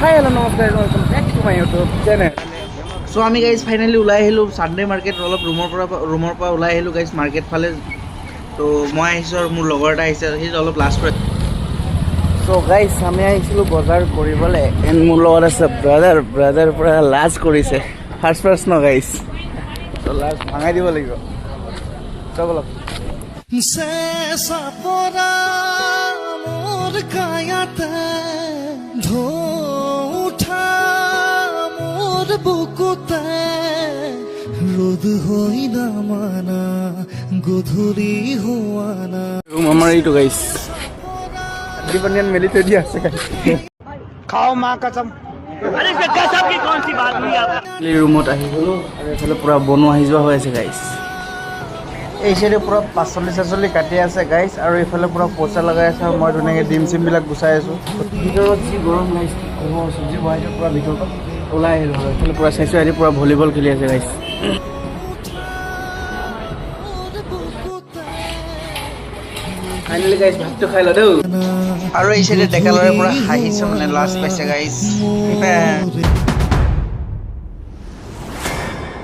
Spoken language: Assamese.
হাই হেল্ল' নমস্কাৰ welcome back to my YouTube channel so আমি গাইজ ফাইনেলি ওলাই আহিলোঁ ছানডে মাৰ্কেট অলপ ৰুমৰ পৰা ওলাই আহিলোঁ গাইজ মাৰ্কেট ফালে তো মই আহিছোঁ আৰু মোৰ লগৰ এটা আহিছে সি অলপ লাষ্ট কৰে সো গাইজ আমি আহিছিলোঁ বজাৰ কৰিবলৈ এণ্ড মোৰ লগত আছে ব্ৰাদাৰ পৰা লাজ কৰিছে ফাৰ্ষ্ট ন গাইজ তো লাজ ভাঙাই দিব লাগিব চব অলপ বুকুতে রোদ হই না মানা গধুলি হোয়ানা ৰুম আমাৰ এইটো গাইছ দীপনিয়ান মেলি থৈ দিয়া আছে গাইছ খাও মা কসম আরে ইসে গজব কি কোন সি বাত হুই আপ ৰুমত আহি গলো আৰু এফালে পুৰা বনোৱা আহি যোৱা হৈ আছে গাইছ এই চাইডে পুৰা পাচলি কাটি আছে গাইছ আৰু এইফালে পুৰা পইচা লগাই আছে আৰু মই ধুনীয়াকৈ ডিম চিমবিলাক গুচাই আছোঁ ভিতৰত যি গৰম গাইছ ক'ব চব্জি বহাইছোঁ পুৰা ভিতৰত ওলাই আহিলোঁ আৰু এইফালে পুৰা চাইছোঁ আহি পুৰা ভলীবল খেলি আছে গাইছ ফাইনেলি গাইছ ভাতটো খাই ল দেউ আৰু এই চাইডে ডেকা ল'ৰাই পুৰা হাঁহিছে মানে লাষ্ট পাইছে গাইছ